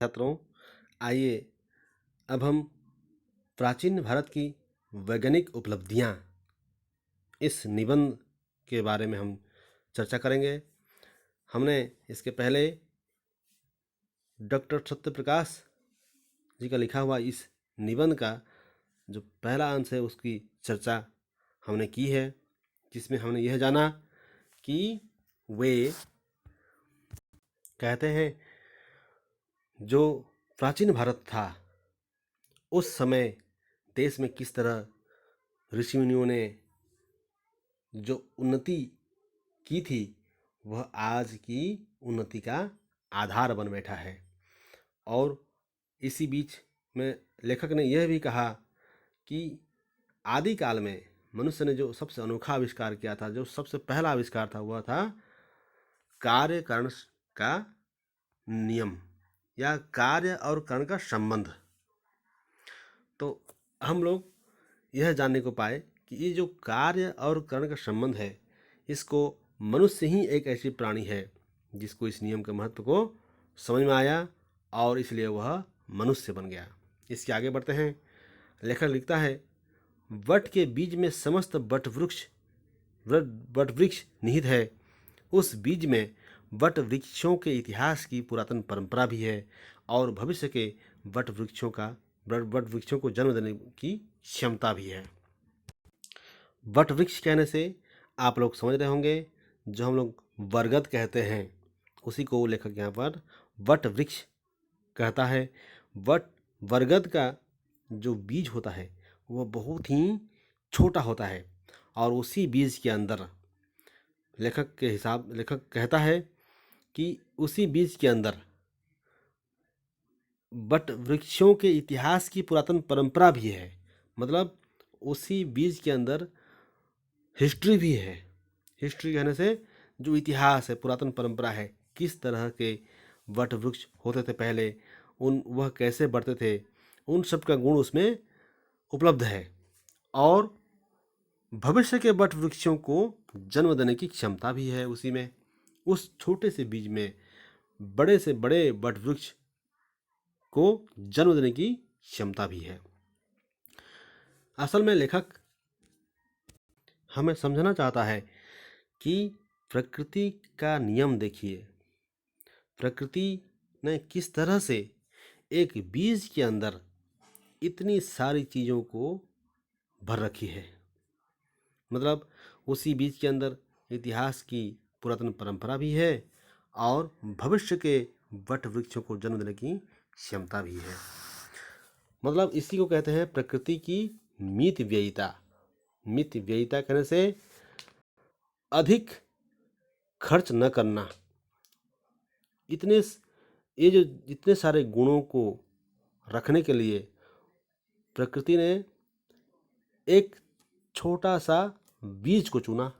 छात्रों, आइए अब हम प्राचीन भारत की वैज्ञानिक उपलब्धियां इस निबंध के बारे में हम चर्चा करेंगे। हमने इसके पहले डॉक्टर सत्यप्रकाश जी का लिखा हुआ इस निबंध का जो पहला अंश है उसकी चर्चा हमने की है, जिसमें हमने यह जाना कि वे कहते हैं जो प्राचीन भारत था उस समय देश में किस तरह ऋषि मुनियों ने जो उन्नति की थी वह आज की उन्नति का आधार बन बैठा है। और इसी बीच में लेखक ने यह भी कहा कि आदि काल में मनुष्य ने जो सबसे अनोखा आविष्कार किया था, जो सबसे पहला आविष्कार था, वह था कार्य कारण का नियम या कार्य और कर्ण का संबंध। तो हम लोग यह जानने को पाए कि ये जो कार्य और कर्ण का संबंध है, इसको मनुष्य ही एक ऐसी प्राणी है जिसको इस नियम के महत्व को समझ में आया और इसलिए वह मनुष्य बन गया। इसके आगे बढ़ते हैं। लेखक लिखता है, वट के बीज में समस्त वट वृक्ष निहित है। उस बीज में वट वृक्षों के इतिहास की पुरातन परंपरा भी है और भविष्य के वट वृक्षों को जन्म देने की क्षमता भी है। वट वृक्ष कहने से आप लोग समझ रहे होंगे, जो हम लोग बरगद कहते हैं उसी को लेखक यहाँ पर वट वृक्ष कहता है। बरगद का जो बीज होता है वह बहुत ही छोटा होता है और उसी बीज के अंदर लेखक कहता है कि उसी बीज के अंदर वट वृक्षों के इतिहास की पुरातन परंपरा भी है। मतलब उसी बीज के अंदर हिस्ट्री भी है। हिस्ट्री कहने से जो इतिहास है, पुरातन परंपरा है, किस तरह के वट वृक्ष होते थे पहले, वह कैसे बढ़ते थे, उन सब का गुण उसमें उपलब्ध है। और भविष्य के वट वृक्षों को जन्म देने की क्षमता भी है उसी में। उस छोटे से बीज में बड़े से बड़े वट वृक्ष को जन्म देने की क्षमता भी है। असल में लेखक हमें समझना चाहता है कि प्रकृति का नियम देखिए। प्रकृति ने किस तरह से एक बीज के अंदर इतनी सारी चीज़ों को भर रखी है। मतलब उसी बीज के अंदर इतिहास की पुरातन परंपरा भी है और भविष्य के वट वृक्षों को जन्म देने की क्षमता भी है। मतलब इसी को कहते हैं प्रकृति की मित व्ययिता। मित व्ययिता कहने से अधिक खर्च न करना। ये जो इतने सारे गुणों को रखने के लिए प्रकृति ने एक छोटा सा बीज को चुना।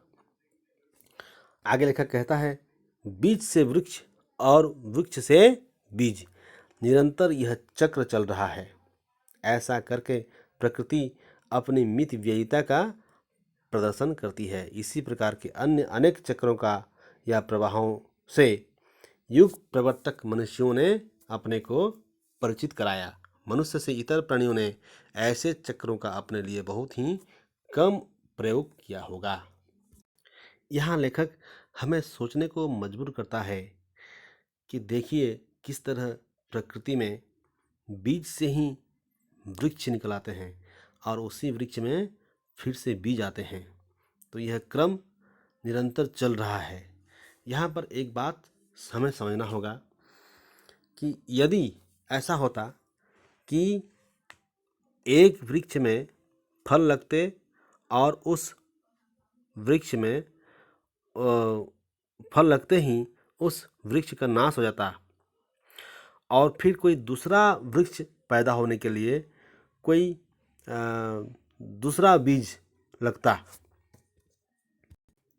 आगे लेखक कहता है, बीज से वृक्ष और वृक्ष से बीज, निरंतर यह चक्र चल रहा है। ऐसा करके प्रकृति अपनी मित व्ययिता का प्रदर्शन करती है। इसी प्रकार के अन्य अनेक चक्रों का या प्रवाहों से युग प्रवर्तक मनुष्यों ने अपने को परिचित कराया। मनुष्य से इतर प्राणियों ने ऐसे चक्रों का अपने लिए बहुत ही कम प्रयोग किया होगा। यहाँ लेखक हमें सोचने को मजबूर करता है कि देखिए किस तरह प्रकृति में बीज से ही वृक्ष निकल आते हैं और उसी वृक्ष में फिर से बीज आते हैं। तो यह क्रम निरंतर चल रहा है। यहाँ पर एक बात हमें समझना होगा कि यदि ऐसा होता कि एक वृक्ष में फल लगते और उस वृक्ष में फल लगते ही उस वृक्ष का नाश हो जाता और फिर कोई दूसरा वृक्ष पैदा होने के लिए कोई दूसरा बीज लगता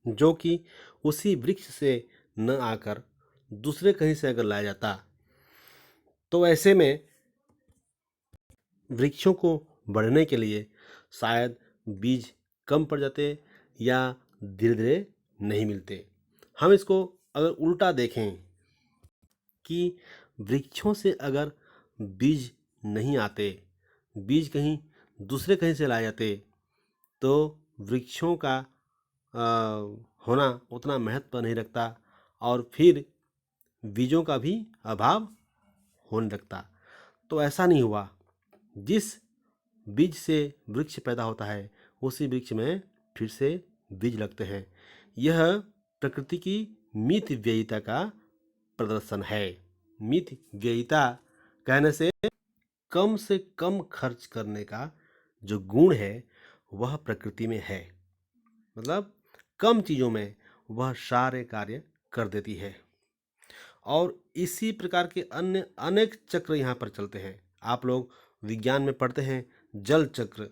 जो कि उसी वृक्ष से न आकर दूसरे कहीं से अगर लाया जाता, तो ऐसे में वृक्षों को बढ़ने के लिए शायद बीज कम पड़ जाते या धीरे धीरे नहीं मिलते। हम इसको अगर उल्टा देखें कि वृक्षों से अगर बीज नहीं आते, बीज कहीं दूसरे कहीं से लाए जाते, तो वृक्षों का होना उतना महत्व नहीं रखता और फिर बीजों का भी अभाव होने लगता। तो ऐसा नहीं हुआ। जिस बीज से वृक्ष पैदा होता है उसी वृक्ष में फिर से बीज लगते हैं। यह प्रकृति की मित व्ययिता का प्रदर्शन है। मित व्ययिता कहने से कम खर्च करने का जो गुण है वह प्रकृति में है। मतलब कम चीज़ों में वह सारे कार्य कर देती है। और इसी प्रकार के अन्य अनेक चक्र यहाँ पर चलते हैं। आप लोग विज्ञान में पढ़ते हैं जल चक्र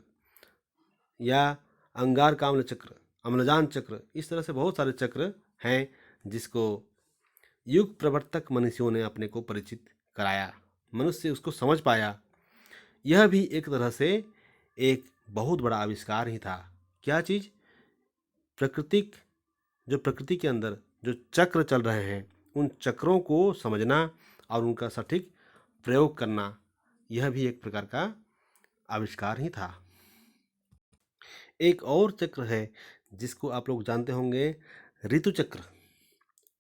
या अंगारकाम्ल चक्र, अम्लजान चक्र, इस तरह से बहुत सारे चक्र हैं जिसको युग प्रवर्तक मनुष्यों ने अपने को परिचित कराया, मनुष्य उसको समझ पाया। यह भी एक तरह से एक बहुत बड़ा आविष्कार ही था। क्या चीज़? प्रकृति के अंदर जो चक्र चल रहे हैं उन चक्रों को समझना और उनका सटीक प्रयोग करना, यह भी एक प्रकार का आविष्कार ही था। एक और चक्र है जिसको आप लोग जानते होंगे, ऋतु चक्र।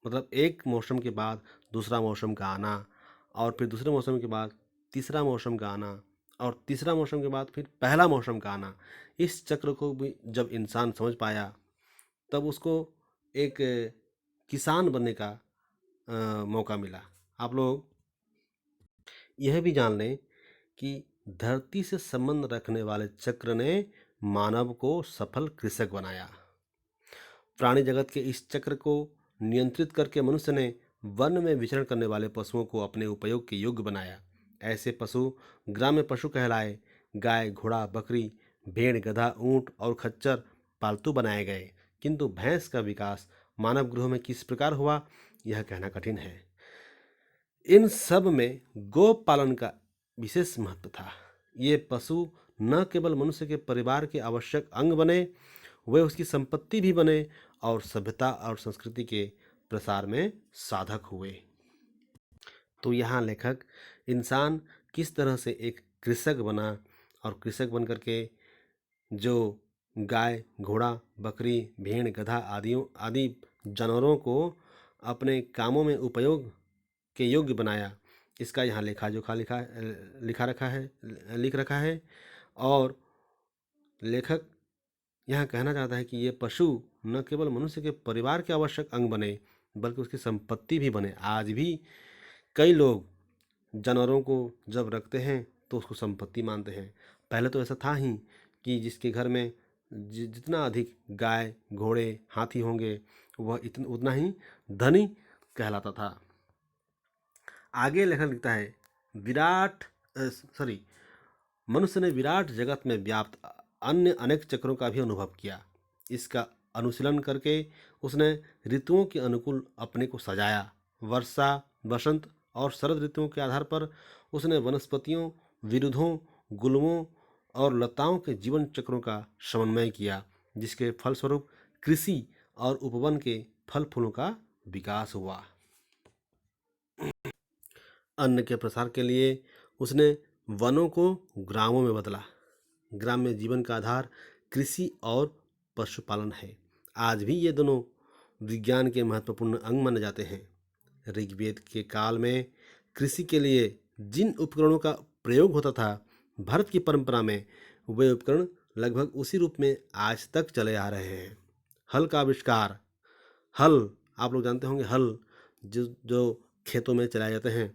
मतलब एक मौसम के बाद दूसरा मौसम का आना और फिर दूसरे मौसम के बाद तीसरा मौसम का आना और तीसरा मौसम के बाद फिर पहला मौसम का आना। इस चक्र को भी जब इंसान समझ पाया तब उसको एक किसान बनने का मौका मिला। आप लोग यह भी जान लें कि धरती से संबंध रखने वाले चक्र ने मानव को सफल कृषक बनाया। प्राणी जगत के इस चक्र को नियंत्रित करके मनुष्य ने वन में विचरण करने वाले पशुओं को अपने उपयोग के योग्य बनाया। ऐसे पशु ग्राम्य पशु कहलाए। गाय, घोड़ा, बकरी, भेड़, गधा, ऊंट और खच्चर पालतू बनाए गए। किंतु भैंस का विकास मानव गृह में किस प्रकार हुआ यह कहना कठिन है। इन सब में गो पालन का विशेष महत्व था। ये पशु न केवल मनुष्य के परिवार के आवश्यक अंग बने, वे उसकी संपत्ति भी बने और सभ्यता और संस्कृति के प्रसार में साधक हुए। तो यहाँ लेखक इंसान किस तरह से एक कृषक बना और कृषक बन करके जो गाय, घोड़ा, बकरी, भेड़, गधा आदि जानवरों को अपने कामों में उपयोग के योग्य बनाया, इसका यहाँ लेखा जोखा लिख रखा है। और लेखक यहाँ कहना चाहता है कि ये पशु न केवल मनुष्य के परिवार के आवश्यक अंग बने बल्कि उसकी संपत्ति भी बने। आज भी कई लोग जानवरों को जब रखते हैं तो उसको संपत्ति मानते हैं। पहले तो ऐसा था ही कि जिसके घर में जितना अधिक गाय, घोड़े, हाथी होंगे वह उतना ही धनी कहलाता था। आगे लेखक लिखता है मनुष्य ने विराट जगत में व्याप्त अन्य अनेक चक्रों का भी अनुभव किया। इसका अनुशीलन करके उसने ऋतुओं के अनुकूल अपने को सजाया। वर्षा, वसंत और शरद ऋतुओं के आधार पर उसने वनस्पतियों, विरुद्धों, गुल्मों और लताओं के जीवन चक्रों का समन्वय किया, जिसके फलस्वरूप कृषि और उपवन के फल फूलों का विकास हुआ। अन्न के प्रसार के लिए उसने वनों को ग्रामों में बदला। ग्राम्य जीवन का आधार कृषि और पशुपालन है। आज भी ये दोनों विज्ञान के महत्वपूर्ण अंग माने जाते हैं। ऋग्वेद के काल में कृषि के लिए जिन उपकरणों का प्रयोग होता था, भारत की परंपरा में वे उपकरण लगभग उसी रूप में आज तक चले आ रहे हैं। हल का आविष्कार, हल आप लोग जानते होंगे, हल जो खेतों में चलाए जाते हैं,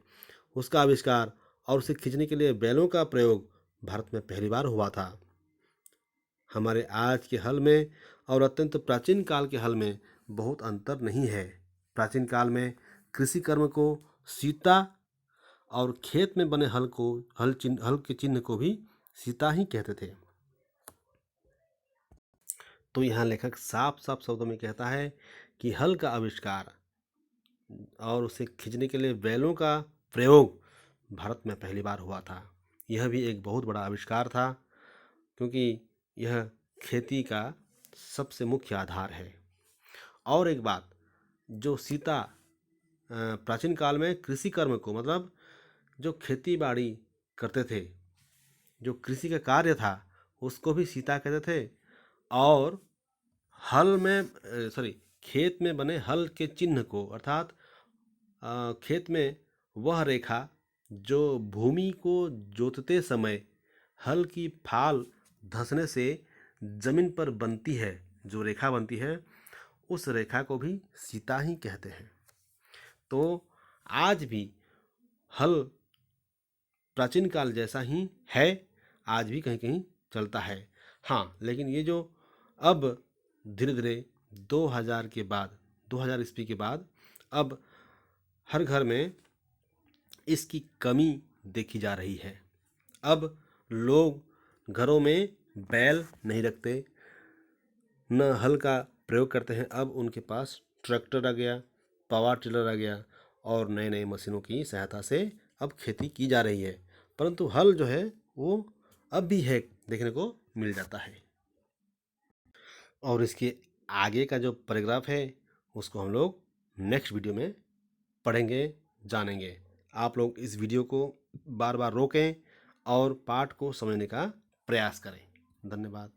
उसका आविष्कार और उसे खींचने के लिए बैलों का प्रयोग भारत में पहली बार हुआ था। हमारे आज के हल में और अत्यंत प्राचीन काल के हल में बहुत अंतर नहीं है। प्राचीन काल में कृषि कर्म को सीता और खेत में बने हल के चिन्ह को भी सीता ही कहते थे। तो यहाँ लेखक साफ साफ शब्दों में कहता है कि हल का आविष्कार और उसे खींचने के लिए बैलों का प्रयोग भारत में पहली बार हुआ था। यह भी एक बहुत बड़ा आविष्कार था क्योंकि यह खेती का सबसे मुख्य आधार है। और एक बात, जो सीता प्राचीन काल में कृषि कर्म को मतलब जो खेती बाड़ी करते थे, जो कृषि का कार्य था, उसको भी सीता कहते थे। और हल में सॉरी खेत में बने हल के चिन्ह को, अर्थात खेत में वह रेखा जो भूमि को जोतते समय हल की फाल धंसने से जमीन पर बनती है, जो रेखा बनती है, उस रेखा को भी सीता ही कहते हैं। तो आज भी हल प्राचीन काल जैसा ही है, आज भी कहीं कहीं चलता है। हाँ, लेकिन ये जो अब धीरे धीरे 2000 के बाद, 2000 ईस्वी के बाद अब हर घर में इसकी कमी देखी जा रही है। अब लोग घरों में बैल नहीं रखते, न हल का प्रयोग करते हैं। अब उनके पास ट्रैक्टर आ गया, पावर टिलर आ गया, और नए नए मशीनों की सहायता से अब खेती की जा रही है। परंतु हल जो है वो अब भी है, देखने को मिल जाता है। और इसके आगे का जो पैराग्राफ है उसको हम लोग नेक्स्ट वीडियो में पढ़ेंगे, जानेंगे। आप लोग इस वीडियो को बार बार रोकें और पाठ को समझने का प्रयास करें। धन्यवाद।